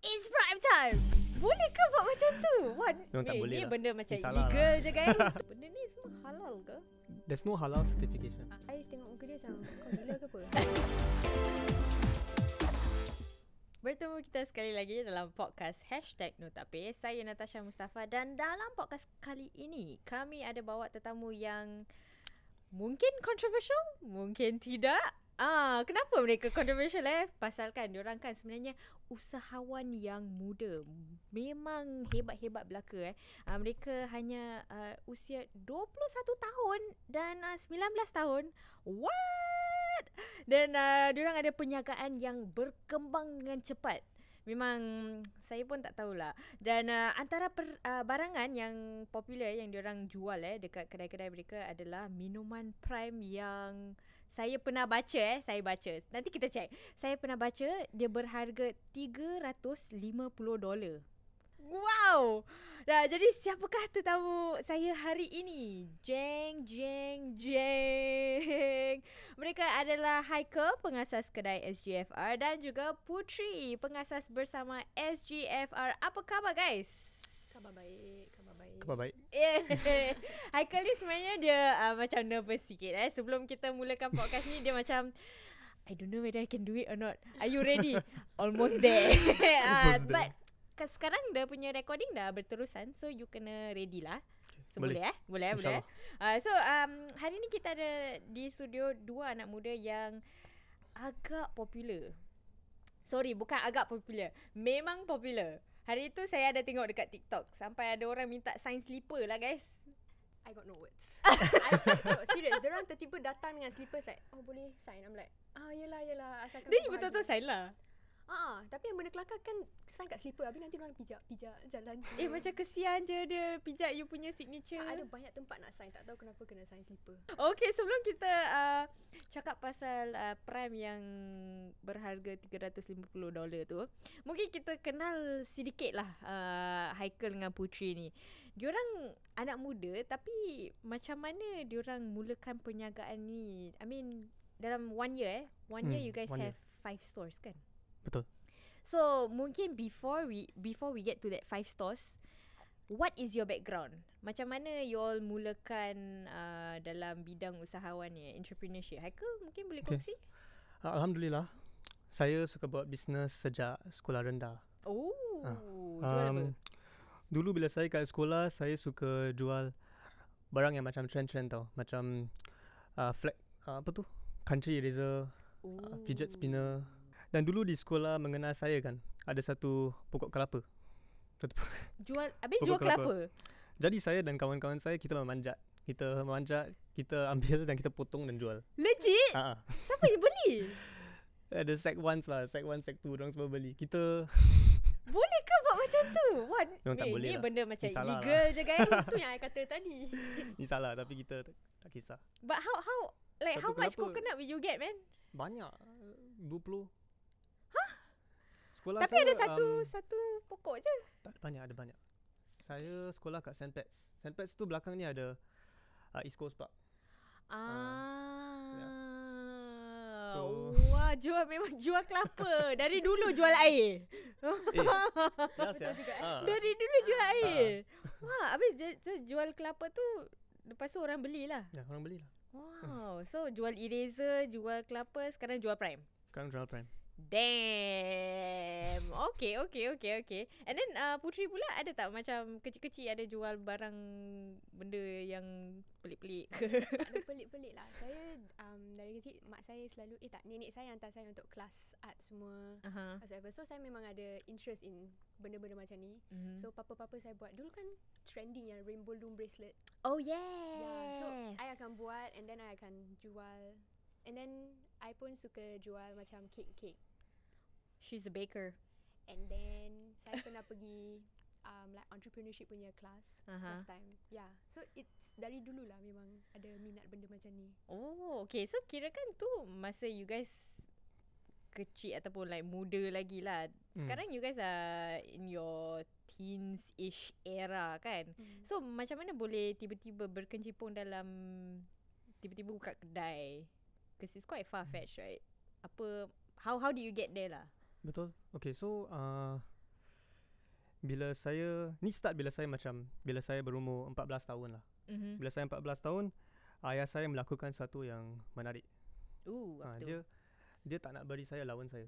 It's prime time. Boleh ke buat macam tu? Wah, tak boleh ni lah. benda macam Ni salah illegal je guys. Benda ni semua halal ke? There's no halal certification. I tengok muka dia macam kau gila ke apa? Bertemu kita sekali lagi dalam podcast #Notapis. Saya Natasha Mustafa dan dalam podcast kali ini kami ada bawa tetamu yang mungkin controversial, mungkin tidak. Kenapa mereka controversial Pasalkan diorang kan sebenarnya usahawan yang muda. Memang hebat-hebat belaka Mereka hanya usia 21 tahun dan 19 tahun. What? Dan diorang ada perniagaan yang berkembang dengan cepat. Memang saya pun tak tahulah. Dan antara barangan yang popular yang diorang jual dekat kedai-kedai mereka adalah minuman Prime yang saya pernah baca saya baca. Nanti kita check. Saya pernah baca dia berharga $350. Wow. Nah, jadi siapakah tetamu saya hari ini? Jeng. Mereka adalah Haikal, pengasas kedai SGFR, dan juga Putri, pengasas bersama SGFR. Apa khabar guys? Khabar baik. Haikal ni sebenarnya dia macam nervous sikit sebelum kita mulakan podcast ni dia macam I don't know whether I can do it or not. Are you ready? Almost there. But sekarang dia punya recording dah berterusan, so you kena ready lah. So boleh boleh. So hari ni kita ada di studio dua anak muda yang agak popular. Sorry, bukan agak popular, memang popular. Hari tu saya ada tengok dekat TikTok sampai ada orang minta sign slipper lah guys. I got no words. I said no, serious. Diorang tiba-tiba datang dengan slippers like, oh boleh sign. I'm like, yelah. Asalkan Dia betul-betul sign lah. Tapi yang benda kelakar kan sign kat slipper. Habis nanti orang pijak jalan. Macam kesian je dia pijak you punya signature. Ada banyak tempat nak sign. Tak tahu kenapa kena sign slipper. Okay, sebelum kita cakap pasal Prime yang berharga $350 tu, mungkin kita kenal sedikit lah Haikal dengan Putri ni. Diorang anak muda tapi macam mana diorang mulakan perniagaan ni? I mean dalam 1 year you guys have 5 stores kan? Betul. So mungkin before we get to that 5 stores, what is your background? Macam mana you all mulakan dalam bidang usahawan ni, entrepreneurship? Haikal mungkin boleh kongsi? Alhamdulillah. Saya suka buat bisnes sejak sekolah rendah. Jual apa? Dulu bila saya kat sekolah, saya suka jual barang yang macam trend-trend tau. Macam flag, country eraser, fidget spinner. Dan dulu di sekolah mengenal saya kan, ada satu pokok kelapa. Jual kelapa. Jadi saya dan kawan-kawan saya kita memanjat, kita ambil dan kita potong dan jual. Legit? Siapa yang beli? Ada sec 1 lah, sec 1, sec 2 orang semua beli. Kita boleh ke buat macam tu? tak boleh ni lah. benda macam Salah illegal lah. je guys. Itu yang I kata tadi. Ni salah tapi kita tak kisah. But how Satu much kelapa. coconut will you get man? Banyak, 20. Sekolah Tapi saya, ada satu pokok je. Tak ada banyak. Saya sekolah kat St. Pat's. St. Pat's tu belakang ni ada East Coast Park. So, wah, memang jual kelapa. Dari dulu jual air. Betul juga Dari dulu jual air. Wah, habis jual kelapa tu lepas tu orang belilah. Ya, orang belilah. Wow. So jual eraser, jual kelapa, sekarang jual Prime. Sekarang jual Prime. Damn. Okay. And then Putri pula ada tak macam kecil-kecil ada jual barang benda yang pelik-pelik ke? Ada pelik-pelik lah. Saya dari kecil mak saya selalu nenek saya hantar saya untuk kelas art semua. So saya memang ada interest in benda-benda macam ni. So apa-apa saya buat. Dulu kan trending yang rainbow loom bracelet. Oh yes. So I akan buat and then I akan jual. And then I pun suka jual macam cake. She's a baker. And then saya pernah pergi like entrepreneurship punya class last time. Yeah. So it's dari dulu lah memang ada minat benda macam ni. Oh, okay. So kira kan tu masa you guys kecil ataupun like muda lagi lah. Sekarang you guys are in your teens-ish era kan. So macam mana boleh tiba-tiba berkecimpung dalam tiba-tiba buka kedai? Because it's quite far-fetched, right? How do you get there lah? Betul. Okay, so Bila saya bila saya berumur 14 tahun lah. Bila saya 14 tahun, ayah saya melakukan satu yang menarik. Apa tu? Dia tak nak beri saya allowance saya.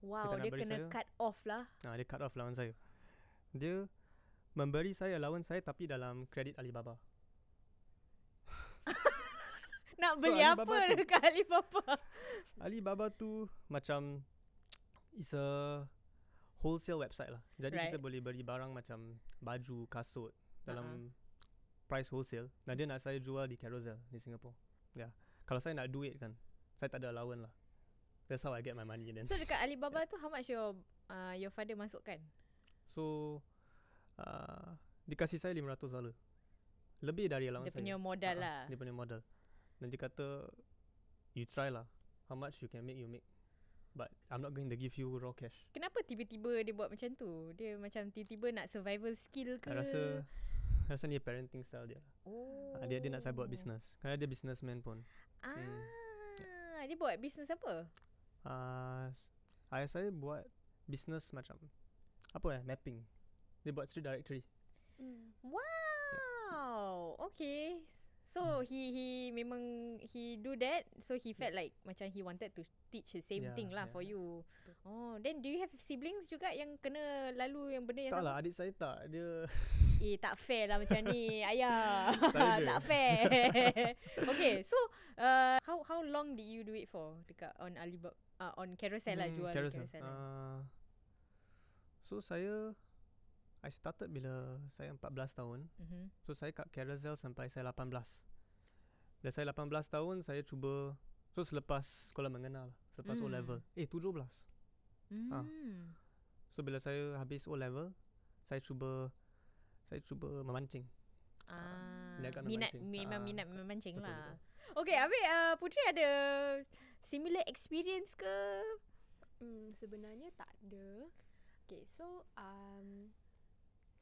Wow, dia kena cut off lah. Dia cut off allowance saya. Dia memberi saya allowance saya tapi dalam kredit Alibaba. Nak beli apa dekat Alibaba? Alibaba tu macam is a wholesale website lah. Jadi kita boleh beli barang macam baju, kasut dalam price wholesale. Dan dia nak saya jual di Carousel di Singapore. Kalau saya nak duit kan, saya tak ada allowance lah. That's how I get my money then. So dekat Alibaba tu how much your father masukkan? So dikasih saya $500. Lebih dari allowance dia punya modal lah. Dia punya modal. Dan dia kata, you try lah. How much you can make, you make. But I'm not going to give you raw cash. Kenapa tiba-tiba dia buat macam tu? Dia macam tiba-tiba nak survival skill ke? Rasa ni parenting style dia. Dia nak saya buat business. Kerana dia businessman pun. Dia buat business apa? Ayah saya buat business macam mapping. Dia buat street directory. Wow. Okay. So he memang he do that. So he felt like macam he wanted to teach the same thing lah for you. Then do you have siblings juga yang kena lalu yang benda yang tak sama? Tak lah, adik saya tak. Dia tak fair lah macam ni, ayah. Tak fair. Okay, so how long did you do it for dekat on Alibaba, on Carousel lah, jual Carousel. So I started bila saya 14 tahun. So saya kat Carousel sampai saya 18. Bila saya 18 tahun, saya cuba. So selepas sekolah mengenal, selepas O level. 17. So bila saya habis O level, saya cuba memancing. Memang minat memancing lah. Okay, habis Putri ada similar experience ke? Sebenarnya tak ada. Okay, so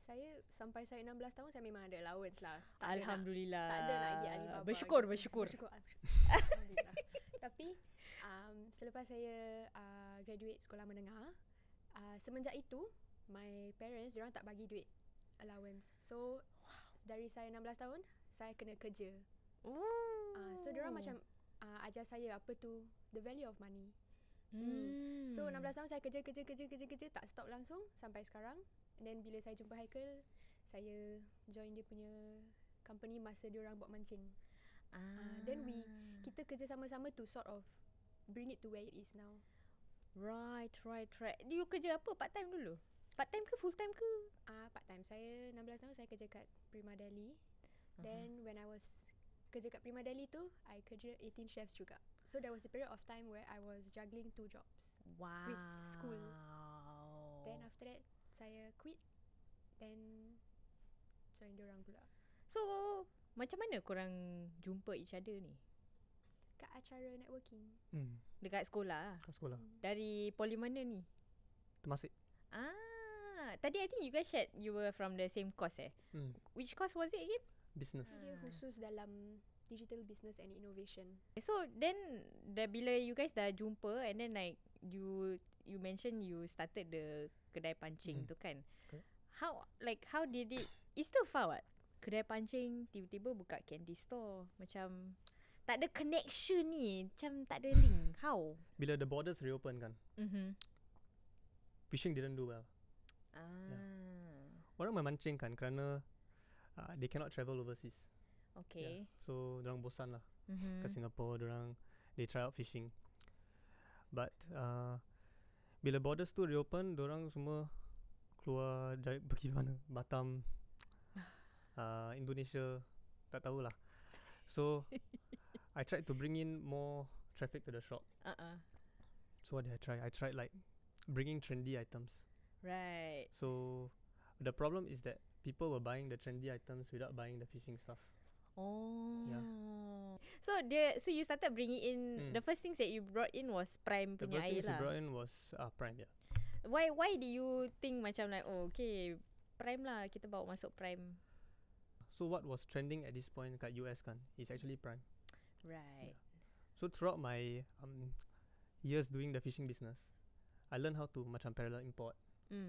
saya sampai saya 16 tahun saya memang ada allowance lah. Alhamdulillah. Tak ada nak pergi Alibaba. Bersyukur. Alhamdulillah. Tapi selepas saya graduate sekolah menengah, semenjak itu my parents diorang tak bagi duit allowance. So dari saya 16 tahun saya kena kerja. So diorang macam ajar saya apa tu the value of money. So 16 tahun saya kerja tak stop langsung sampai sekarang. And then bila saya jumpa Haikal, saya join dia punya company masa diorang buat mancing. Then kita kerja sama-sama to sort of bring it to where it is now. Right. You kerja apa? Part time dulu? Part time ke full time ke? Part time. Saya 16 tahun saya kerja kat Prima Deli. Then when I was kerja kat Prima Deli tu, I kerja 18 chefs juga. So there was a period of time where I was juggling 2 jobs. Wow. With school. Then after that saya quit. Then join diorang pula. So macam mana korang jumpa each other ni? Kat acara networking. Dekat sekolah? Kat sekolah. Dari poli mana ni? Temasek. Tadi I think you guys shared you were from the same course Which course was it again? Business. Dia khusus dalam digital business and innovation. So then bila you guys dah jumpa and then like you mentioned you started the kedai pancing tu kan. Okay. How did it? It's still far what? Kedai pancing tiba-tiba buka candy store. Macam tak ada connection ni. Macam tak ada link. How? Bila the borders reopen kan, fishing didn't do well. Orang memancing kan kerana they cannot travel overseas. Okay. So dorang bosan lah ke Singapore. They try out fishing. But bila borders tu reopen, dorang semua keluar pergi mana? Batam, Indonesia, tak tahulah. So I tried to bring in more traffic to the shop. So what did I try? I tried like bringing trendy items. Right. So the problem is that people were buying the trendy items without buying the fishing stuff. Yeah. So you started bringing in the first things that you brought in was Prime The punya first air things we lah. brought in was Prime, yeah. Why did you think macam like okay Prime lah, kita bawa masuk Prime? So what was trending at this point kat US kan is actually Prime. Right. So throughout my years doing the fishing business, I learned how to macam parallel import.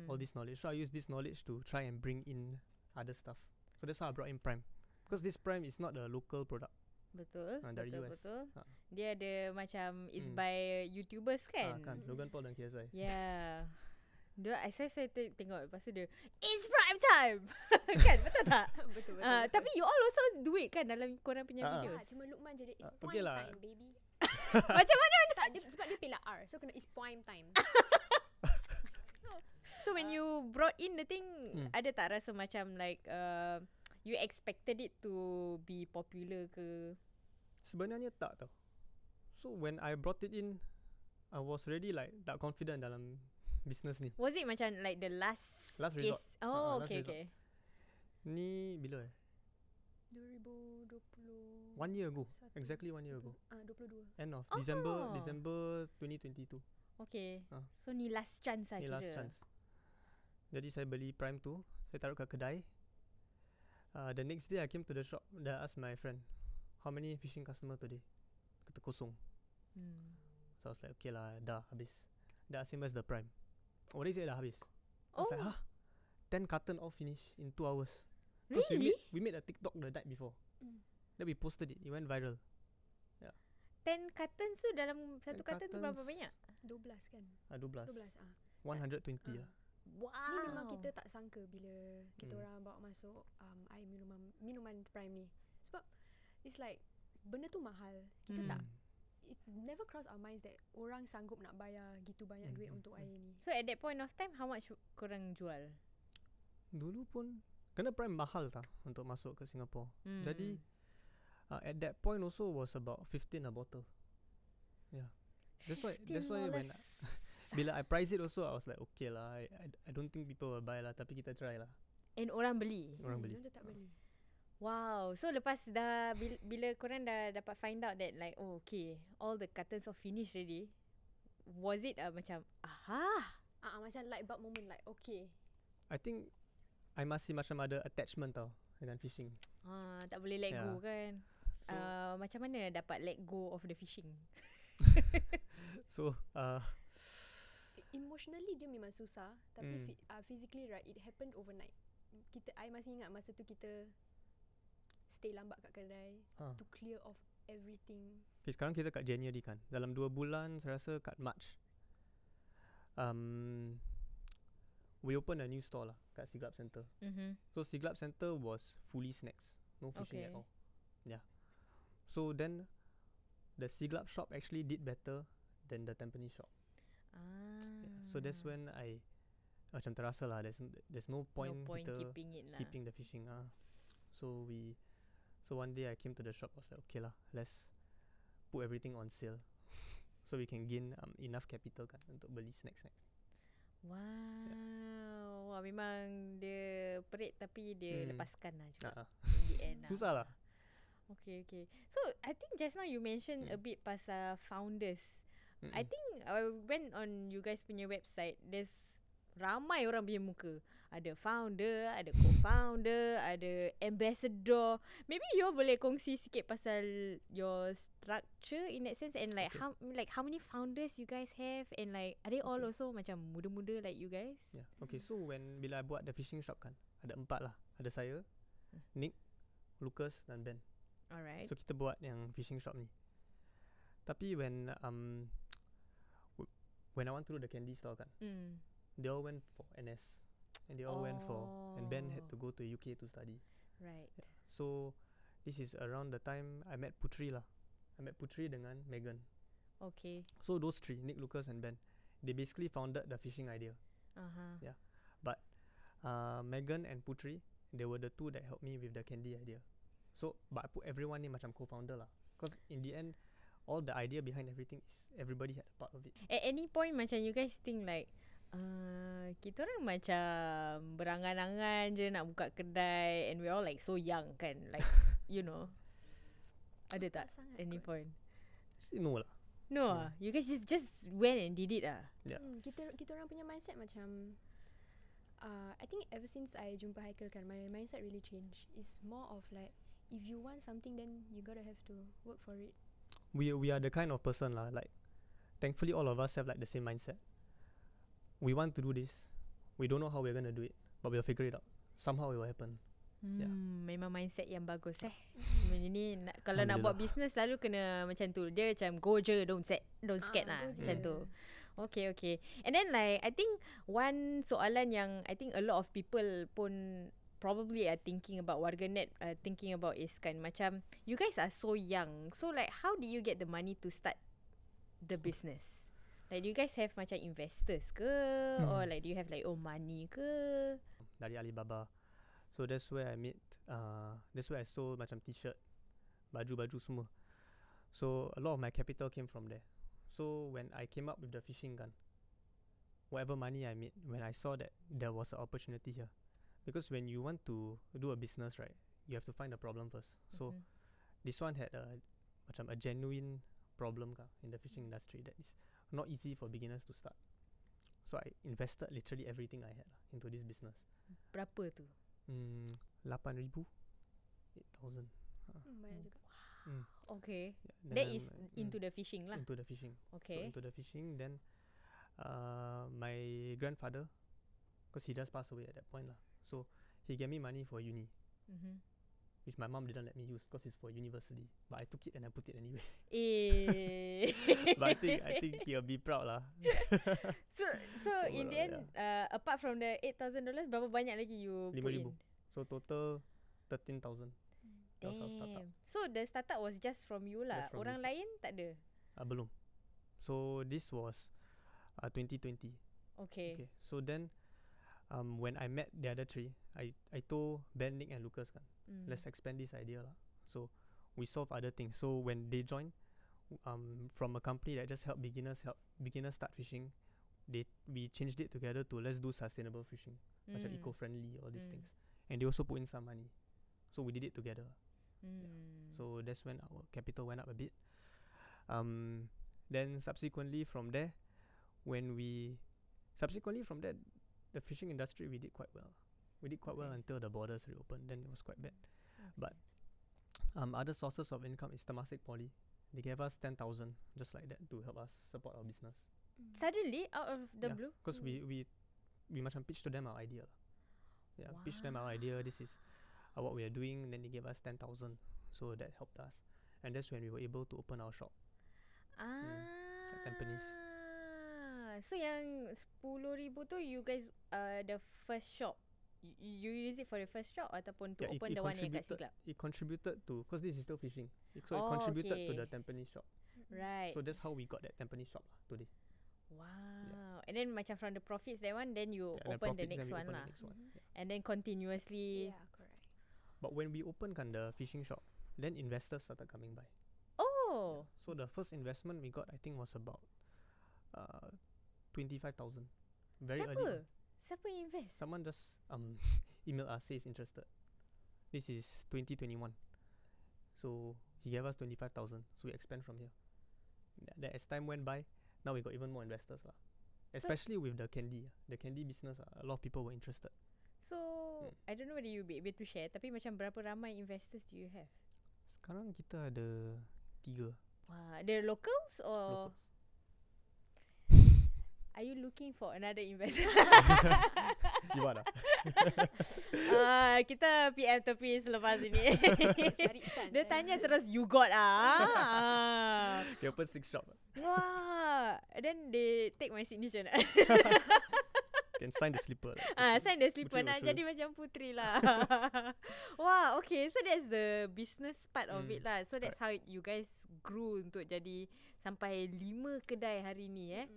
all this knowledge. So I use this knowledge to try and bring in other stuff. So that's how I brought in Prime. Because this Prime is not a local product. Betul. Dari US. Betul. Dia ada macam is by YouTubers kan? Kan, Logan Paul dan KSI. Yeah. Dia saya tengok lepas tu dia it's prime time. Kan betul tak? Betul. Tapi you all also do it kan dalam korang punya videos. Cuma Luqman je dia it's okay point lah. time baby. Macam mana? Tak, sebab dia pilih R. So kena it's point time. So when you brought in the thing, ada tak rasa macam like you expected it to be popular ke? Sebenarnya tak tau. So when I brought it in, I was already like tak confident dalam business ni. Was it macam like the last case? resort. Oh, Last okay, resort. okay. Ni bila 2020. 1 year ago. Exactly 1 year ago. 22. End of December 2022. Okay. So ni last chance lah Ni kira. last chance. Jadi saya beli Prime tu, saya taruh kat kedai. The next day I came to the shop, then I asked my friend, how many fishing customer today? Kata kosong. So I was like, okay lah, dah habis. Then I asked him where's the Prime. Oh, dia said dah habis. I was like, huh? 10 carton all finish in 2 hours. Because Really? we made a TikTok the night before. Then we posted it. It went viral. 10 cartons tu dalam satu 10 carton tu berapa cartons. banyak? 12 kan? 12. 12. 120 lah. Wow. Ni memang kita tak sangka bila kita orang bawa masuk air minuman Prime ni. Sebab it's like benda tu mahal. Kita tak it never cross our minds that orang sanggup nak bayar gitu banyak duit untuk air ni. So at that point of time, how much korang jual? Dulu pun kerana Prime mahal tau untuk masuk ke Singapore. Jadi at that point also was about 15 a bottle. Yeah. That's why when bila I price it also I was like okay lah, I don't think people will buy lah, tapi kita try lah. And orang beli? Orang beli. Dia tak beli. Wow. So lepas dah bila korang dah dapat find out that like oh okay, all the cartons are finished already, was it macam Macam light bulb moment like okay. I think I masih macam ada attachment tau dengan fishing. Tak boleh let go kan. So, macam mana dapat let go of the fishing? So emotionally dia memang susah, tapi physically right, it happened overnight. I masih ingat masa tu kita stay lambat kat kedai to clear off everything. okay, sekarang kita kat January kan. Dalam 2 bulan saya rasa kat March we open a new store lah kat Siglap Center. So Siglap Center was fully snacks, no fishing at all. Yeah. So then the Siglap shop actually did better than the Tampines shop. So that's when I macam terasa lah there's no point kita keeping it lah. keeping the fishing. So one day I came to the shop, I was like okay lah, let's put everything on sale so we can gain enough capital kan untuk beli snacks. Wow. Wah, memang dia perit tapi dia lepaskan lah juga in the end lah. Susah lah. Okay. So I think just now you mentioned a bit pasal founders. I think I went on you guys punya website. There's ramai orang punya muka. Ada founder, ada co-founder, ada ambassador. Maybe you all boleh kongsi sikit pasal your structure in that sense and like how many founders you guys have and like are they all also macam muda-muda like you guys? Yeah. Okay, so bila I buat the fishing shop kan, ada 4 lah. Ada saya, Nick, Lucas dan Ben. Alright. So kita buat yang fishing shop ni. Tapi when I want to do the candy store kan, they all went for NS and they all went for, and Ben had to go to UK to study. Right. Yeah. So this is around the time I met Putri lah. I met Putri dengan Megan. Okay. So those 3, Nick, Lucas and Ben, they basically founded the fishing idea. Yeah. But Megan and Putri, they were the 2 that helped me with the candy idea. So but I put everyone in macam co-founder lah, because in the end all the idea behind everything is everybody had a part of it. At any point macam you guys think like kita orang macam berangan-angan je nak buka kedai and we all like so young kan, like you know, ada tak any point? No lah. No you guys just went and did it ah. Yeah. Kita orang punya mindset macam I think ever since I jumpa Haikal kan, my mindset really changed. It's more of like if you want something then you gotta have to work for it. We are the kind of person lah, like thankfully all of us have like the same mindset. We want to do this. We don't know how we're gonna do it, but we'll figure it out. Somehow it will happen. Yeah. Memang mindset yang bagus Ni kalau nak buat business selalu kena macam tu. Dia macam go je, don't scared lah. Macam tu. Okay. And then like I think one soalan yang I think a lot of people pun probably are thinking about, warganet thinking about is kan, macam you guys are so young. So like how do you get the money to start the business? Like do you guys have macam investors ke? Or like do you have like own money ke? Dari Alibaba. So that's where I made that's where I sold macam t-shirt, baju semua. So a lot of my capital came from there. So when I came up with the fishing gun, whatever money I made, when I saw that there was an opportunity here, because when you want to do a business, right, you have to find the problem first. So this one had macam a genuine problem in the fishing industry that is not easy for beginners to start. So I invested literally everything I had into this business. Berapa tu? 8,000, 8,000. Banyak juga. Okay. Yeah, That is into the fishing lah. Into the fishing. Okay. So into the fishing, then my grandfather, because he just passed away at that point lah. So he gave me money for uni, which my mom didn't let me use because it's for university. But I took it and I put it anyway. But I think he'll be proud lah. So in the end, apart from the $8,000, berapa banyak lagi you put in? 5,000. So total 13,000. Damn. So the startup was just from you lah. Orang lain tak ada? Belum. So this was 2020. Okay. So then when I met the other three, I told Ben, Nick and Lucas let's expand this idea lah. So we solve other things. So when they joined from a company that just help beginners start fishing, we changed it together to let's do sustainable fishing, macam eco-friendly, all these things. And they also put in some money. So we did it together. So that's when our capital went up a bit. Then subsequently from there, the fishing industry, we did quite well. We did quite well until the borders reopened. Then it was quite bad. But other sources of income is Temasek Poly. They gave us 10,000 just like that to help us support our business. Suddenly out of the blue? Because we macam pitch to them our idea. Pitch them our idea. This is what we are doing. And then they gave us 10,000. So that helped us. And that's when we were able to open our shop. At Tampines. So yang 10,000 tu you guys the first shop, you use it for the first shop ataupun to open the one yang kat Siglap? It contributed to, because this is still fishing, so it contributed to the Tampines shop. Right. So that's how we got that Tampines shop today. Wow. And then macam from the profits that one, then you open the next one lah. And then continuously. Yeah, correct. But when we opened the fishing shop, then investors started coming by. Oh. So the first investment we got, I think, was about 25,000. Very early. Siapa yang invest? Someone just emailed us, says interested. This is 2021. So he gave us 25,000. So we expand from here. Then as time went by, now we got even more investors lah. Especially with the candy business, a lot of people were interested. So I don't know whether you be able to share, tapi macam berapa ramai investors do you have? Sekarang kita ada 3. Wah, the locals or? Locals. Are you looking for another investor? You are lah. Kita PM tepi selepas ini. Cari chance. Dia tanya terus, you got ah. They open 6 shop. Wah. Then they take my signature. Can sign the slipper lah. Sign the slipper nak jadi macam Putri lah. Wah, okay. So that's the business part of it lah. So that's how you guys grew untuk jadi sampai 5 kedai hari ni Yeah.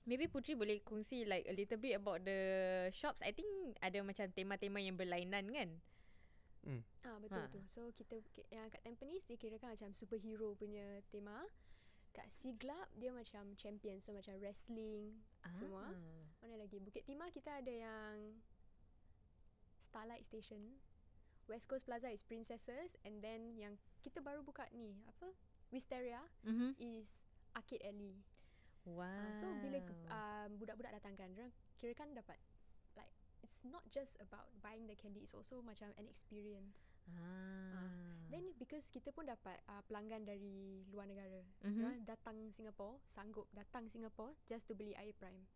Maybe Putri boleh kongsi like a little bit about the shops. I think ada macam tema-tema yang berlainan kan? Betul. So kita yang kat Tampines dia kirakan macam superhero punya tema. Kat Siglap dia macam champion, so macam wrestling semua. Mana lagi? Bukit Timah kita ada yang Starlight Station. West Coast Plaza is Princesses, and then yang kita baru buka ni apa? Wisteria is Arcade Alley. Wow. So bila budak-budak datang kan, diorang kirakan dapat like it's not just about buying the candy, it's also macam an experience. Then because kita pun dapat pelanggan dari luar negara, diorang datang Singapore, sanggup datang Singapore just to beli Air Prime.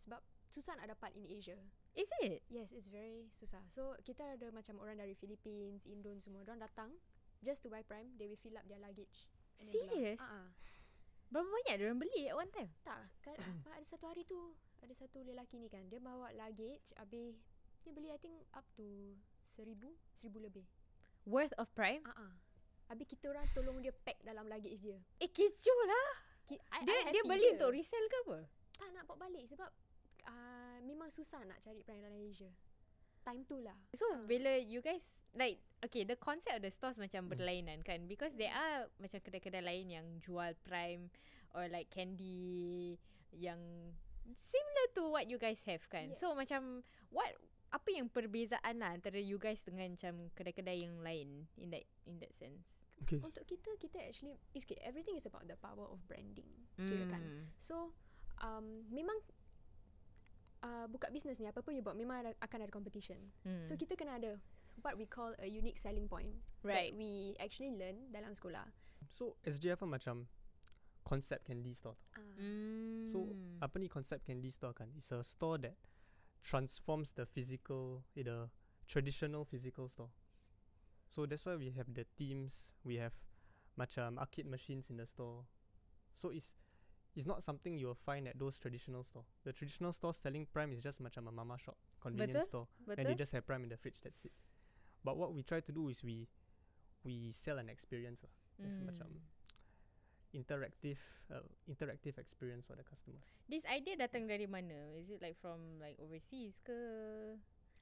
Sebab susah nak dapat in Asia. Is it? Yes, it's very susah. So kita ada macam orang dari Philippines, Indon semua, orang datang just to buy Prime, they will fill up their luggage. Serious? Berapa banyak dia orang beli at one time? Tak, kan ada satu hari tu ada satu lelaki ni kan, dia bawa luggage, habis dia beli I think up to 1,000 lebih. Worth of Prime? Habis kita orang tolong dia pack dalam luggage dia. Kecoh lah. Dia beli untuk resell ke apa? Tak nak bawa balik sebab memang susah nak cari Prime dalam Asia. Time tu lah. So bila you guys like, okay, the concept of the stores macam berlainan kan, because there are macam kedai-kedai lain yang jual Prime or like candy yang similar to what you guys have kan. Yes. So macam apa yang perbezaan lah antara you guys dengan macam kedai-kedai yang lain in that sense? Okay. Untuk kita actually everything is about the power of branding. Kira kan. So memang buka bisnes ni apa-apa you buat memang akan ada competition. So kita kena ada what we call a unique selling point, right, that we actually learn dalam sekolah. So SGF macam concept candy store. So apa ni concept candy store kan? It's a store that transforms the physical in a traditional physical store. So that's why we have the themes, we have macam arcade machines in the store. So it's not something you will find at those traditional store. The traditional store selling Prime is just macam a mama shop, convenience store. And they just have Prime in the fridge, that's it. But what we try to do is we sell an experience lah. It's macam interactive experience for the customers. This idea datang dari mana? Is it like from like overseas ke?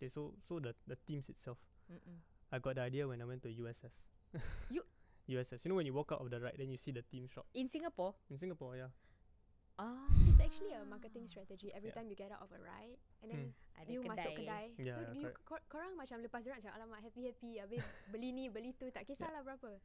Okay, so the themes itself. I got the idea when I went to USS. USS. You know when you walk out of the ride, then you see the theme shop. In Singapore? In Singapore, yeah. It's actually a marketing strategy. Every time you get out of a ride and then you masuk kedai, Yeah, so you korang macam lepas dia macam alamak happy habis beli ni beli tu tak kisahlah berapa.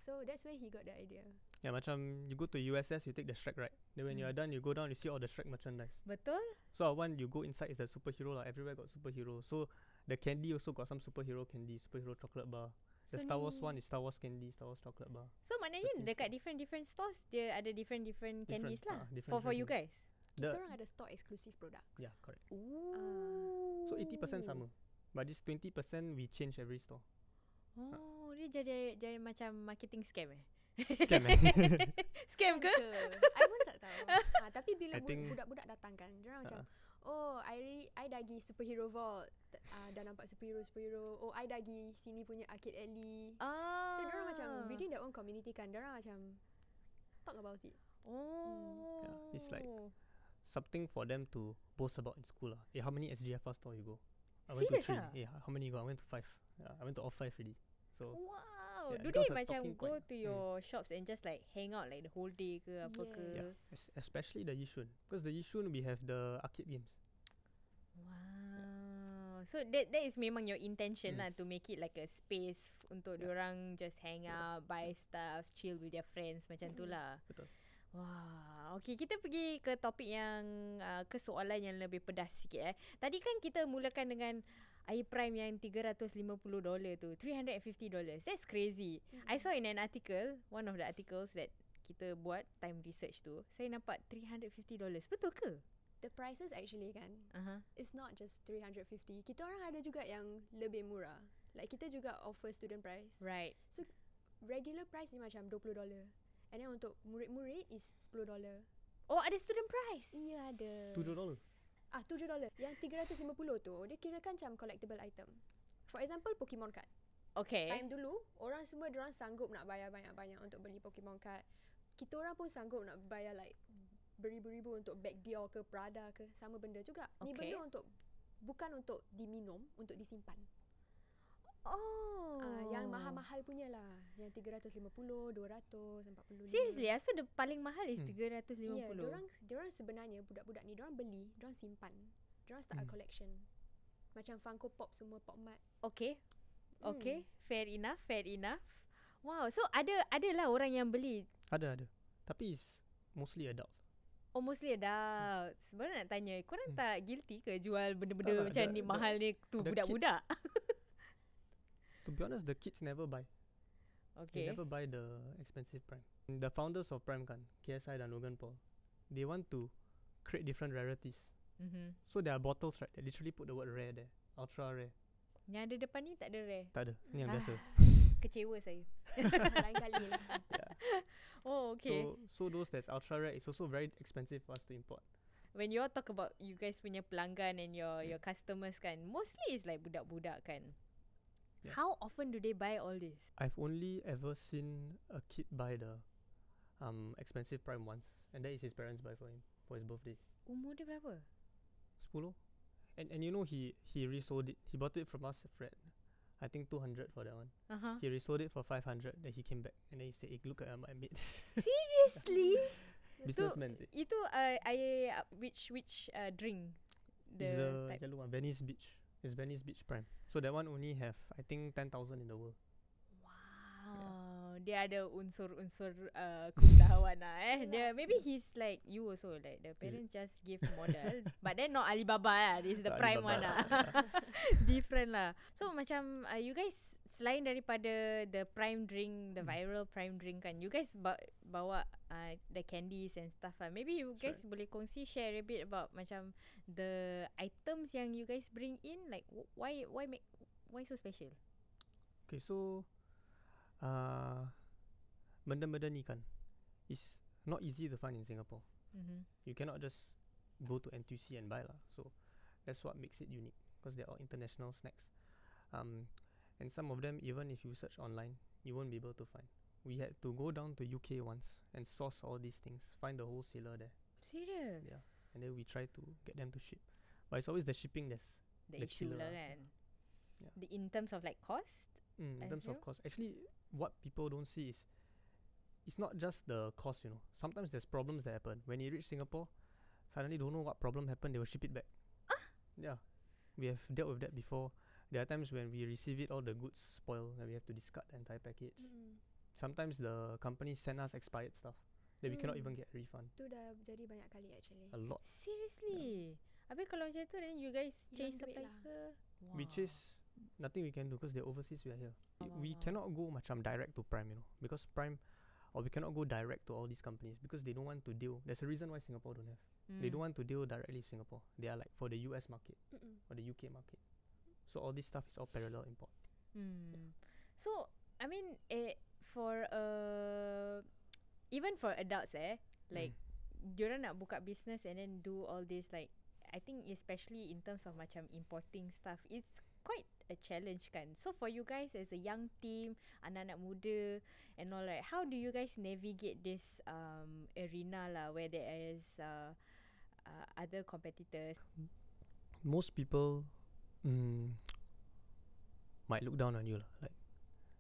So that's where he got the idea. Yeah, macam you go to USS, you take the Shrek ride. Then when you are done, you go down, you see all the Shrek merchandise. Betul? So one you go inside is the superhero lah. Everywhere got superhero. So the candy also got some superhero candy, superhero chocolate bar. The So Star Wars one is Star Wars candy, Star Wars chocolate bar. So maknanya The dekat different stores dia ada different candies lah different for you guys. Kita orang ada store exclusive products. Yeah, correct. Ooh. So 80% sama. But this 20% we change every store. Oh, dia jadi macam marketing scam Scam Scam ke? I pun tak tahu. Tapi bila budak-budak datang kan, diorang macam, oh, I dah pergi superhero vault, dah nampak superhero. Oh, I dah pergi sini punya arcade alley. So diorang macam within their own community kan, diorang macam talk about it. Yeah, it's like something for them to boast about in school lah. How many SGFR store you go? I went to 3. Yeah, how many you go? I went to 5. Yeah, I went to all 5 already. So wow, yeah, do they macam go to your shops and just like hang out like the whole day ke apa ke? Yeah, especially the Yishun, because the Yishun we have the arcade games. Wow. So that is memang your intention lah, to make it like a space untuk diorang just hang out, buy stuff, chill with their friends macam tu lah. Betul. Wah, okay, kita pergi ke topik yang ke soalan yang lebih pedas sikit. Tadi kan kita mulakan dengan iPrime yang $350 tu, $350. That's crazy. I saw in an article, one of the articles that kita buat time research tu, saya nampak $350. Betul ke? The prices actually kan, it's not just $350. Kita orang ada juga yang lebih murah. Like kita juga offer student price. Right. So regular price ni macam $20. And then untuk murid-murid is $10. Oh, ada student price? Ya, ada. $7. $7. Yang 350 tu, dia kirakan macam collectible item. For example, Pokemon card. Okay. Time dulu, orang semua diorang sanggup nak bayar banyak-banyak untuk beli Pokemon card. Kita orang pun sanggup nak bayar like beribu-ribu untuk bag Dior ke Prada ke, sama benda juga. Ni benda bukan untuk diminum, untuk disimpan. Oh. Yang mahal-mahal punya lah. Yang 350, 245. Seriously, so the paling mahal is 350. Yeah, diorang sebenarnya budak-budak ni diorang beli, diorang simpan. Diorang start a collection. Macam Funko Pop semua, Pop Mart. Okay. Fair enough. Wow, so ada lah orang yang beli. Ada. Tapi is mostly adults. Oh, mostly adults. Baru nak tanya, korang tak guilty ke jual benda-benda macam ni mahal ni tu budak-budak? To be honest, the kids never buy. Okay. They never buy the expensive Prime. The founders of Prime kan, KSI dan Logan Paul, they want to create different rarities. So there are bottles, right? They literally put the word rare there. Ultra rare. Yang ada depan ni tak ada rare. Tak ada. Ni yang biasa. Kecewa saya. Lain kali. Yeah. Oh, okay. So those that's ultra rare, it's also very expensive for us to import. When you all talk about you guys punya pelanggan and your customers kan, mostly is like budak-budak kan. Yeah. How often do they buy all this? I've only ever seen a kid buy the expensive Prime once, and that is his parents buy for him for his birthday. Umur dia berapa? 10. And you know he resold it. He bought it from us for I think 200 for that one. He resold it for 500. Then he came back and then he said, look at what I made. Seriously? Businessman. Itu air which drink? It's the yellow one, Venice Beach. It's Venice Beach Prime. So that one only have I think 10,000 in the world. Wow, dia ada unsur-unsur keusahawan lah Dia maybe he's like you also, like the parents just give modal, but then not Alibaba lah. This is the Prime one lah. Different lah. So macam you guys selain daripada the prime drink, the viral prime drink kan, you guys bawa the candies and stuff lah. Maybe you guys boleh kongsi, share a bit about macam the items yang you guys bring in, like why so special? Okay, so benda-benda ni kan is not easy to find in Singapore. You cannot just go to NTUC and buy lah. So that's what makes it unique, because they're all international snacks. And some of them, even if you search online, you won't be able to find. We had to go down to UK once and source all these things, find the wholesaler there. Serious? Yeah. And then we try to get them to ship. But it's always the shipping that's the issue killer lah kan. Yeah. In terms of like cost? In terms of cost. Actually, what people don't see is it's not just the cost, you know. Sometimes there's problems that happen. When you reach Singapore, suddenly don't know what problem happened, they will ship it back. Yeah. We have dealt with that before. There are times when we receive it, all the goods spoil, and we have to discard the entire package. Sometimes the companies send us expired stuff that we cannot even get a refund. Tu dah jadi banyak kali actually. A lot. Seriously? Habis kalau macam tu, then you guys change supply ke? Wow. We chase, nothing we can do because they're overseas, we are here. We cannot go macam direct to Prime, you know, because Prime, or we cannot go direct to all these companies because they don't want to deal. There's a reason why Singapore don't have. They don't want to deal directly with Singapore. They are like for the US market or the UK market. So all this stuff is all parallel import. Yeah. So I mean, for even for adults, like diorang nak buka business and then do all this, like I think especially in terms of macam importing stuff, it's quite a challenge kan. So for you guys as a young team, anak-anak muda and all, like how do you guys navigate this arena lah where there is other competitors? Most people might look down on you lah. Like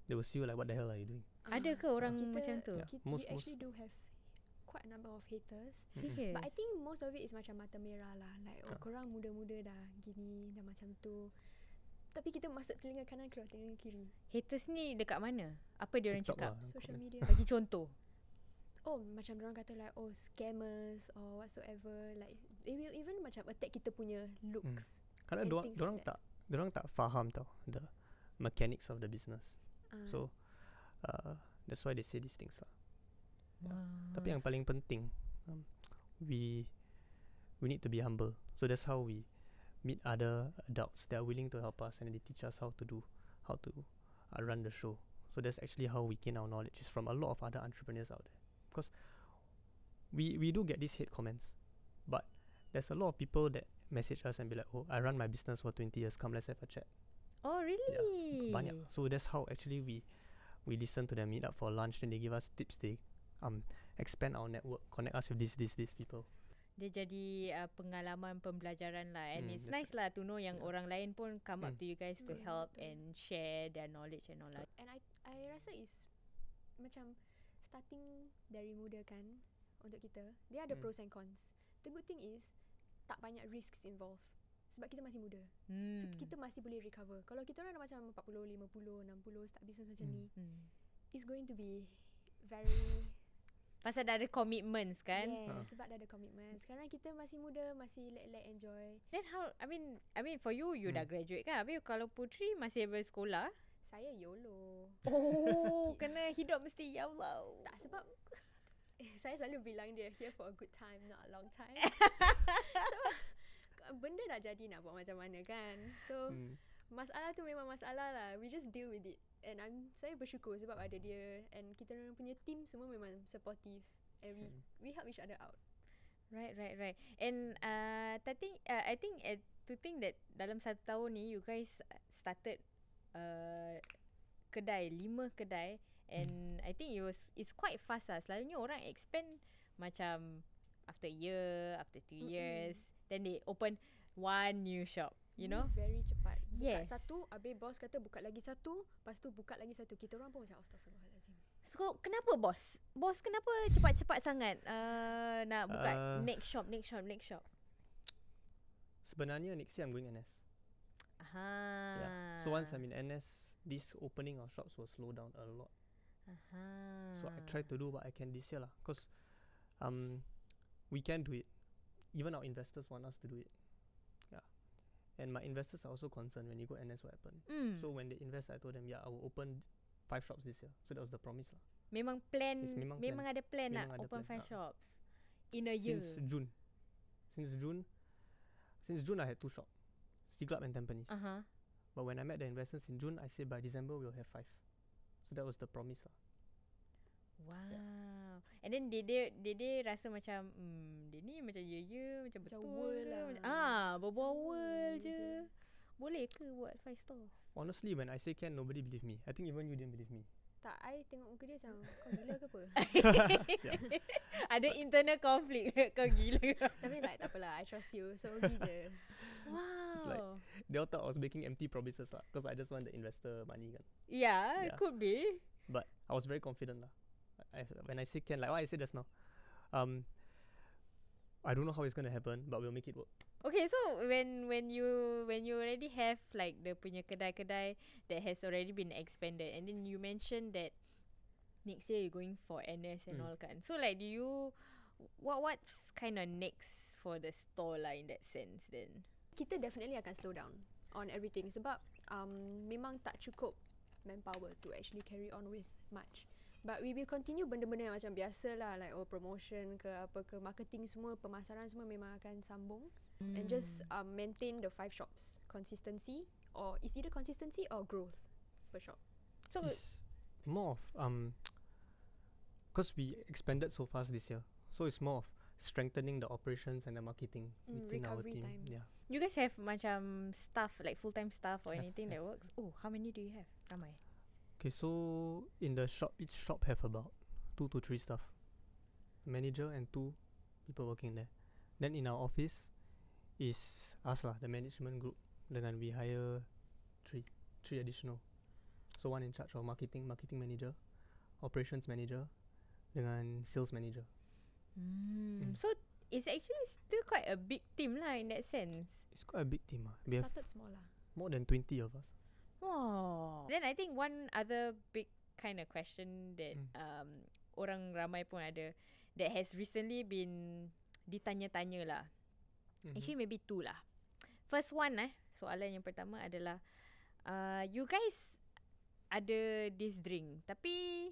they will see you like, what the hell are you doing? Ada ke orang macam tu? Yeah. We actually do have quite a number of haters. Serious? But I think most of it is macam mata merah lah. Like korang muda-muda dah gini, dah macam tu. Tapi kita masuk telinga kanan, keluar telinga kiri. Haters ni dekat mana? Apa dia orang cakap? lah, Social media. Bagi contoh. Oh, macam diorang kata like, oh scammers or whatsoever. Like they will even macam attack kita punya looks. Kerana dorang tak faham tau the mechanics of the business. So that's why they say these things lah. Tapi yang paling penting, we need to be humble. So that's how we meet other adults that are willing to help us, and they teach us how to run the show. So that's actually how we gain our knowledge, is from a lot of other entrepreneurs out there. Because we do get these hate comments, but there's a lot of people that message us and be like, oh, I run my business for 20 years, come let's have a chat. Oh really? Yeah, banyak. So that's how actually we listen to them, meet up for lunch, then they give us tips, they expand our network, connect us with these people. Dia jadi pengalaman pembelajaran lah, and it's nice lah to know yang orang lain pun come up to you guys to help and share their knowledge and all that. And I rasa is macam starting dari muda kan, untuk kita dia ada pros and cons. The good thing is tak banyak risks involved sebab kita masih muda. So kita masih boleh recover. Kalau kita orang dah macam 40, 50, 60 start business macam ni, it's going to be very pasal dah ada commitments kan? Sebab dah ada commitments. Sekarang kita masih muda, masih let enjoy. Then how, I mean for you dah graduate kan? Habis kalau Putri masih bersekolah? Saya YOLO. Oh, kena hidup mesti ya Allah. Tak, sebab saya selalu bilang dia here for a good time, not a long time. So benda dah jadi, nak buat macam mana kan. So masalah tu memang masalah lah. We just deal with it. And saya bersyukur sebab ada dia. And kita orang punya team semua memang supportive. And we help each other out. Right. And I think to think that dalam 1 tahun ni you guys started kedai, 5 kedai. And I think it's quite fast lah. Selalunya orang expand macam after a year, after 2 years, then they open one new shop, you know. Very cepat. Buka Yes. satu, habis bos kata buka lagi satu, lepas tu buka lagi satu. Kita orang pun macam astagfirullahalazim. So kenapa bos? Bos kenapa cepat-cepat sangat nak buka next shop? Sebenarnya next year I'm going NS. Yeah. So once I'm in NS, this opening of shops will slow down a lot. So I try to do what I can this year lah, cause we can do it. Even our investors want us to do it. Yeah. And my investors are also concerned when you go NS what happen. So when they invest, I told them, I will open 5 shops this year. So that was the promise lah. Memang ada plan nak open 5 shops in a year. Since June I had 2 shops, Siglap and Tampines. But when I met the investors in June, I said by December we'll have 5. So that was the promise lah. Wow. Yeah. And then they rasa macam dia ni macam macam betul world ke? lah. Berbual world je. Boleh ke buat 5 stores? Honestly, when I say can, nobody believe me. I think even you didn't believe me. Tak, I tengok muka dia macam kau gila ke apa? Ada internal conflict. Kau gila ke? Tapi like tak apalah, I trust you. So pergi je. Wow. It's like they all thought I was making empty promises lah, because I just want the investor money kan. Yeah, could be. But I was very confident lah. When I say can, like what I said just now, I don't know how it's gonna happen, but we'll make it work. Okay, so when you already have like the punya kedai-kedai that has already been expanded, and then you mentioned that next year you're going for NS and all kan. So like, do you what's kind of next for the store lah in that sense then? Kita definitely akan slow down on everything sebab memang tak cukup manpower to actually carry on with much. But we will continue benda-benda yang macam biasa lah, like promotion ke apa ke, marketing semua, pemasaran semua memang akan sambung. And just maintain the 5 shops. Consistency, or it's either consistency or growth per shop. So it's more of because we expanded so fast this year, so it's more of strengthening the operations and the marketing within our team. Time. Yeah. you guys have macam staff, like full-time staff or anything that works? Oh, how many do you have? Ramai. Okay, so in the shop, each shop have about 2 to 3 staff, manager and 2 people working there. Then in our office is us lah, the management group. Then we hire 3 additional. So 1 in charge of marketing manager, operations manager, dengan sales manager. So it's actually still quite a big team lah in that sense. It's quite a big team lah. We have Started small lah. more than 20 of us. Oh. Then I think one other big kind of question that orang ramai pun ada, that has recently been ditanya-tanya lah. Actually maybe 2 lah. First one soalan yang pertama adalah you guys ada this drink, tapi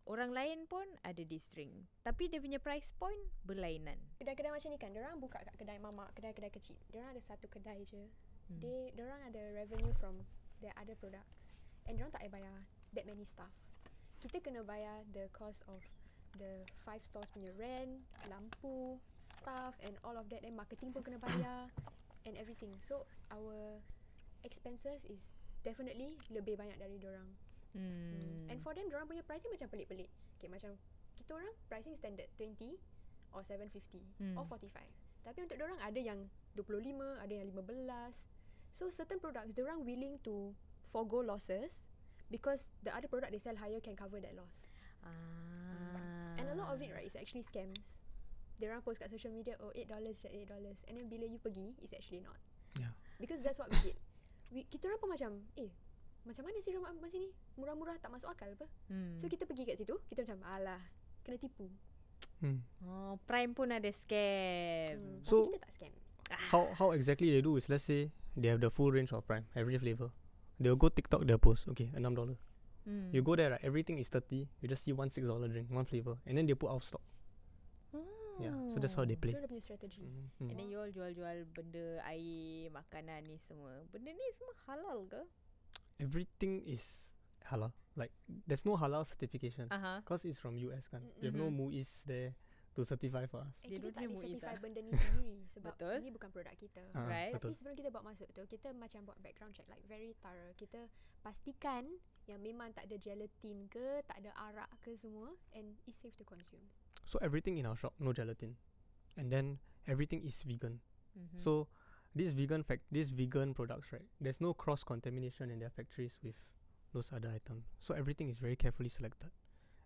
orang lain pun ada this drink, tapi dia punya price point berlainan. Kedai-kedai macam ni kan, diorang buka kat kedai mamak, kedai-kedai kecil. Diorang ada satu kedai je. Diorang ada revenue from their other products. And diorang tak payah bayar that many staff. Kita kena bayar the cost of the 5 stores punya rent, lampu, staff and all of that. And marketing pun kena bayar and everything. So our expenses is definitely lebih banyak dari diorang. And for them, diorang punya pricing macam pelik-pelik. Okay, macam kita orang pricing standard 20 or 750 or 45. Tapi untuk diorang ada yang 25, ada yang 15. So certain products diorang willing to forgo losses because the other product they sell higher can cover that loss. And a lot of it right is actually scams. Diorang post kat social media, oh $8 $8, and then bila you pergi, it's actually not. Yeah. Because that's what we did. Kita orang pun macam, macam mana sih rumah macam ni? Murah-murah tak masuk akal apa? So kita pergi kat situ, kita macam alah, kena tipu. Oh, Prime pun ada scam. So tapi kita tak scam. how exactly they do is, let's say they have the full range of Prime, every flavor. They'll go TikTok, they'll post, okay, $6. You go there, right, everything is 30. You just see one $6 drink, one flavor, and then they put out of stock. Yeah, so that's how they play. So dia punya strategi. And then you all jual-jual benda air, makanan ni semua. Benda ni semua halal ke? Everything is halal. Like there's no halal certification because it's from US kan. They have no MUIS there to certify for us. Kita don't tak have boleh MUIS certify benda ni sendiri sebab Betul. ni bukan produk kita. Right. Tapi Betul. sebelum kita buat masuk tu, kita macam buat background check like very thorough. Kita pastikan yang memang tak ada gelatin ke, tak ada arak ke semua, and it's safe to consume. So everything in our shop no gelatin, and then everything is vegan. So these vegan products, right? There's no cross contamination in their factories with those other items. So everything is very carefully selected.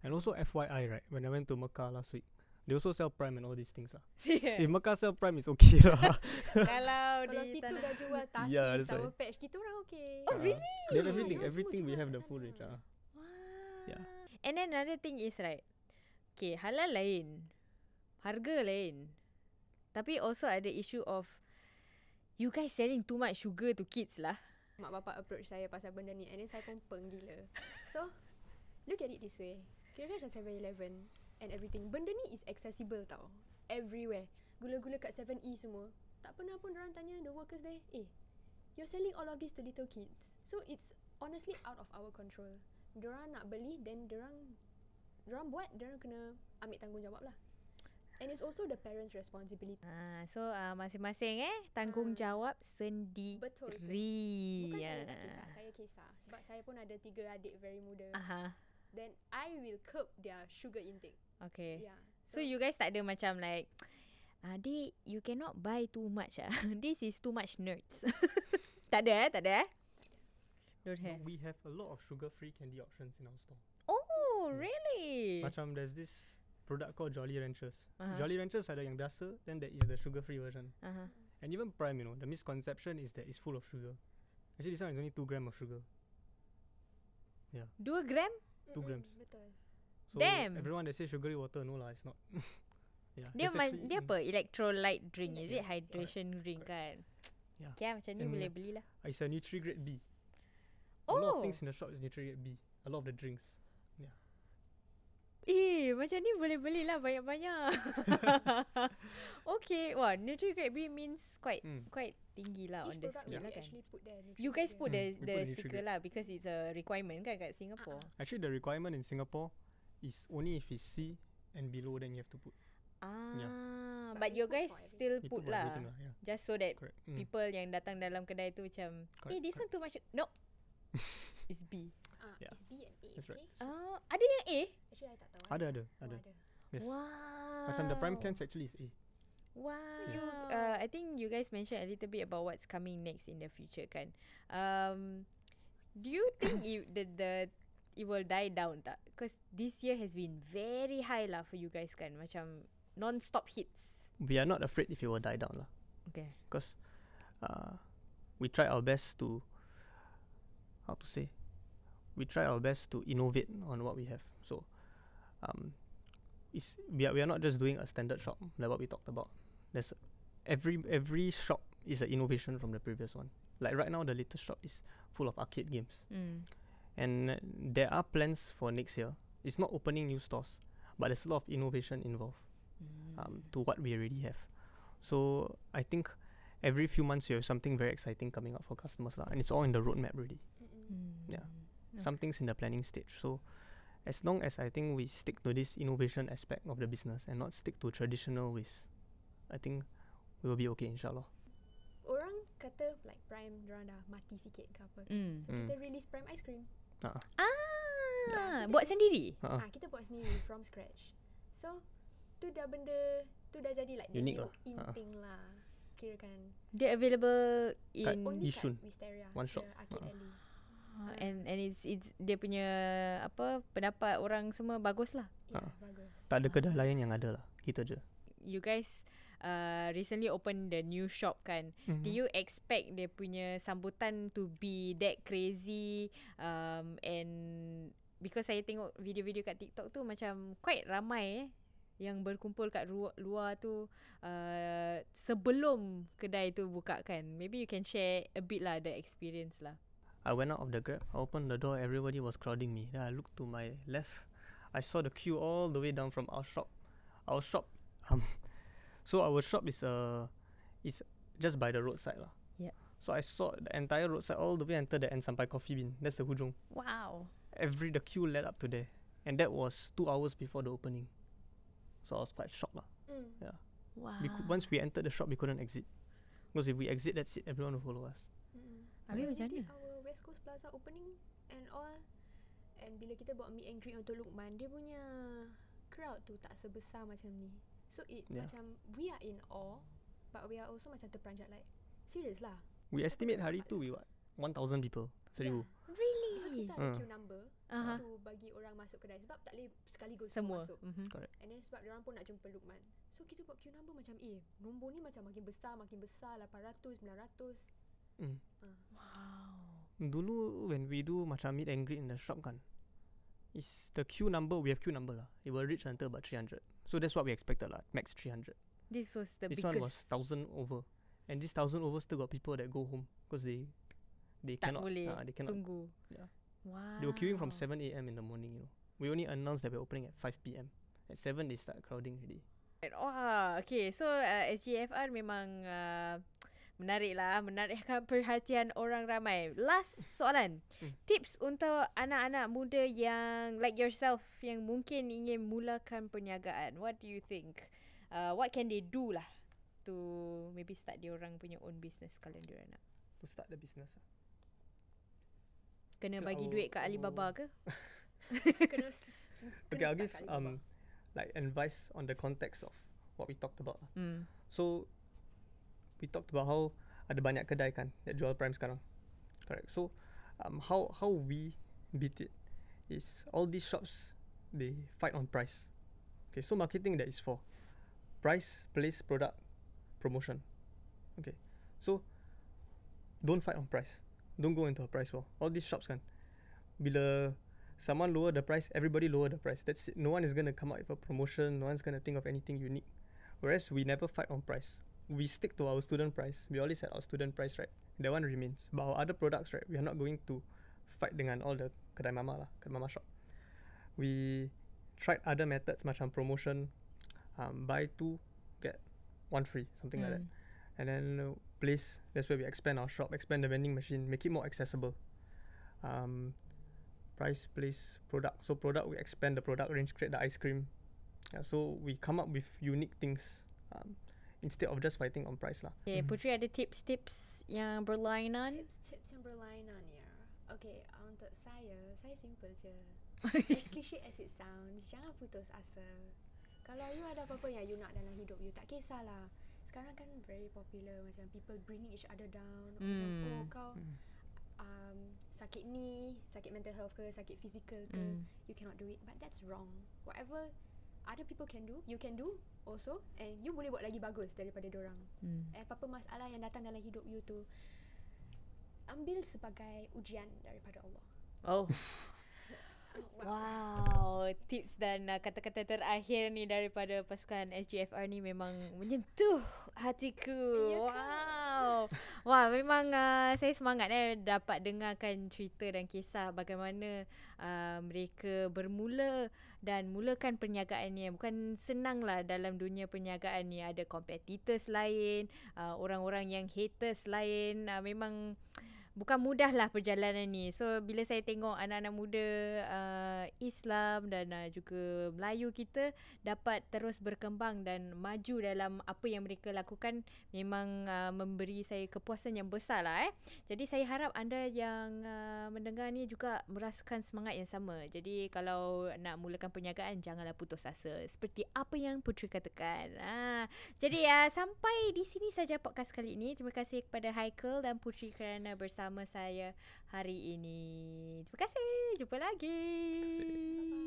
And also FYI, right? When I went to Mecca last week, they also sell Prime and all these things. If Mecca sell Prime, it's okay lah. Kalau Kalau di situ tanah dah jual Taki, Yeah, that's Sour why. Patch, kita orang okay. Oh, really? They have everything. Yeah, Everything we semua have jual the kat full sana. range. Wah. Yeah. And then another thing is right, okay, halal lain, harga lain, tapi also ada issue of you guys selling too much sugar to kids lah. Mak bapak approach saya pasal benda ni, and then saya pun peng gila. So, look at it this way. Kira macam 7-Eleven and everything. Benda ni is accessible tau. Everywhere. Gula-gula kat 7E semua. Tak pernah pun orang tanya the workers there, you're selling all of this to little kids. So, it's honestly out of our control. Diorang nak beli, then diorang buat, diorang kena ambil tanggungjawab lah. And it's also the parents' responsibility. So masing-masing tanggungjawab sendiri. Betul. Bukan saya tak kisah, saya kisah. Sebab saya pun ada 3 adik very muda. Then I will curb their sugar intake. Okay. Yeah. So you guys tak ada macam like, adik, you cannot buy too much This is too much nerds. Tak ada Tak ada Don't have. But we have a lot of sugar-free candy options in our store. Oh, really? Macam there's this product called Jolly Ranchers. Jolly Ranchers ada yang biasa, then there is the sugar-free version. And even Prime, you know, the misconception is that it's full of sugar. Actually, this one is only 2 grams of sugar. 2 gram? 2 grams. Betul. So Damn. everyone that says sugary water, no lah, it's not. Yeah. Dia it's actually- dia apa? Electrolyte drink, is it? Yeah, Hydration drink kan? Yeah. Okay, macam ni And boleh belilah. It's a Nutri-Grade B. A lot Oh. of things in the shop is Nutri-Grade B. A lot of the drinks. Macam ni boleh belilah banyak-banyak. Okay. Wah, Nutri-Grade B means quite tinggi lah on Each the product scale we lah kan. actually put there. You guys put we the put the sticker Nutri-Grade. lah because it's a requirement kan kat Singapore. Actually, the requirement in Singapore is only if it's C and below, then you have to put. But But we you put guys for everything. still You put for lah. everything lah, yeah. Just so that Correct. people yang datang dalam kedai tu macam, Correct, this one too much. No. It's B. Yeah. It's B and A, That's okay? right. Ada yang A? Actually, I tak tahu. Ada. Oh, ada. Yes. Wow. Macam the prime cans actually is A. Wow. I think you guys mentioned a little bit about what's coming next in the future kan. Do you think it will die down tak? Because this year has been very high lah for you guys kan. Macam non-stop hits. We are not afraid if it will die down lah. Okay. Because we try our best to, we try our best to innovate on what we have. So we are not just doing a standard shop like what we talked about. There's every shop is an innovation from the previous one. Like right now, the latest shop is full of arcade games, and there are plans for next year. It's not opening new stores, but there's a lot of innovation involved to what we already have. So I think every few months you have something very exciting coming up for customers lah, and it's all in the roadmap already. Yeah, some things in the planning stage. So as long as I think we stick to this innovation aspect of the business and not stick to traditional ways, I think we will be okay, inshallah. Orang kata like Prime diorang dah mati sikit ke apa. So kita release Prime ice cream. Ah, so buat sendiri? Kita buat sendiri from scratch. So tu dah benda, tu dah jadi like Unique the lah. new in thing lah. Kirakan Dia available in only Yishun. kat Wisteria, One shop. the Arcade Alley. and it's dia punya apa pendapat orang semua bagus lah. Yeah, bagus. Tak ada kedai lain yang ada lah, kita je. You guys recently open the new shop kan. Do you expect dia punya sambutan to be that crazy and because saya tengok video-video kat TikTok tu macam quite ramai yang berkumpul kat luar tu sebelum kedai tu buka kan. Maybe you can share a bit lah the experience lah. I went out of the Grab, I opened the door, everybody was crowding me. Then I looked to my left, I saw the queue all the way down from our shop. Our shop So our shop is just by the roadside lah. Yeah. So I saw the entire roadside all the way until the end sampai Coffee Bean. That's the hujung. Wow. The queue led up to there, and that was 2 hours before the opening. So I was quite shocked lah. Yeah. Wow. Once we entered the shop, we couldn't exit. Because if we exit, that's it. Everyone will follow us. Habis macam We mana? did our West Coast Plaza opening and all. And bila kita buat meet and greet untuk Luqman, dia punya crowd tu tak sebesar macam ni. So it macam we are in awe, but we are also macam terperanjat like, serious lah. We estimate hari tu we 1,000 people. Seribu. Really? Because kita ada queue number tu bagi orang masuk kedai. Sebab tak boleh sekaligus Semua masuk. Correct. And then sebab diorang pun nak jumpa Luqman. So kita buat queue number macam nombor ni macam makin besar 800, 900. Wow. Dulu when we do macam meet and greet in the shop kan, is the queue number, we have queue number lah. It will reach until about 300. So that's what we expected lah, max 300. This was the This biggest. one was 1,000 over. And this 1,000 over still got people that go home because they tak cannot boleh they cannot tunggu. Yeah. Wow. They were queuing from 7 a.m. in the morning, you know. We only announced that we're opening at 5 p.m. At 7 they start crowding already. Wah, okay. So SGFR memang menarikkan perhatian orang ramai. Last soalan. Tips untuk anak-anak muda yang like yourself yang mungkin ingin mulakan perniagaan. What do you think? What can they do lah to maybe start dia orang punya own business kalau dia nak? To start the business. Kena bagi duit kat Alibaba ke? Kena Okay, I'll give start kat Alibaba. like advice on the context of what we talked about. So we talked about how ada banyak kedai kan that jual prime sekarang. Correct. So how we beat it is all these shops they fight on price. Okay, so marketing that is for price, place, product, promotion. Okay, so don't fight on price. Don't go into a price war. All these shops kan, bila someone lower the price, everybody lower the price. That's it. No one is gonna come up with a promotion. No one's gonna think of anything unique. Whereas we never fight on price. We stick to our student price. We always had our student price, right? That one remains. But our other products, right, we are not going to fight dengan all the kedai mama lah, kedai mama shop. We tried other methods macam promotion, buy 2 get 1 free, something like that. And then place, that's where we expand our shop, expand the vending machine, make it more accessible. Price, place, product. So product, we expand the product range, create the ice cream. Yeah, so we come up with unique things instead of just fighting on price lah. Okay, Putri ada tips-tips yang berlainan? Tips yang berlainan ya. Okay, untuk saya simple je. As cliche as it sounds, jangan putus asa. Kalau you ada apa-apa yang you nak dalam hidup you, tak kisahlah. Sekarang kan very popular macam people bringing each other down. Macam kau sakit ni, sakit mental health ke, sakit physical ke, you cannot do it. But that's wrong. Whatever other people can do, you can do also, and you boleh buat lagi bagus daripada dorang. Apa-apa masalah yang datang dalam hidup you tu, ambil sebagai ujian daripada Allah. Oh. Wow, tips dan kata-kata terakhir ni daripada pasukan SGFR ni memang menyentuh hatiku. Wow. Wah, memang saya semangat dapat dengarkan cerita dan kisah bagaimana mereka bermula dan mulakan perniagaannya. Bukan senang lah dalam dunia perniagaan ni, ada competitors lain, orang-orang yang haters lain. Memang bukan mudah lah perjalanan ni. So bila saya tengok anak-anak muda Islam dan juga Melayu kita dapat terus berkembang dan maju dalam apa yang mereka lakukan, memang memberi saya kepuasan yang besar lah. Jadi saya harap anda yang mendengar ni juga merasakan semangat yang sama. Jadi kalau nak mulakan perniagaan, janganlah putus asa. Seperti apa yang Putri katakan. Jadi sampai di sini saja podcast kali ini. Terima kasih kepada Haikal dan Putri kerana bersama saya hari ini. Terima kasih. Jumpa lagi. Terima kasih.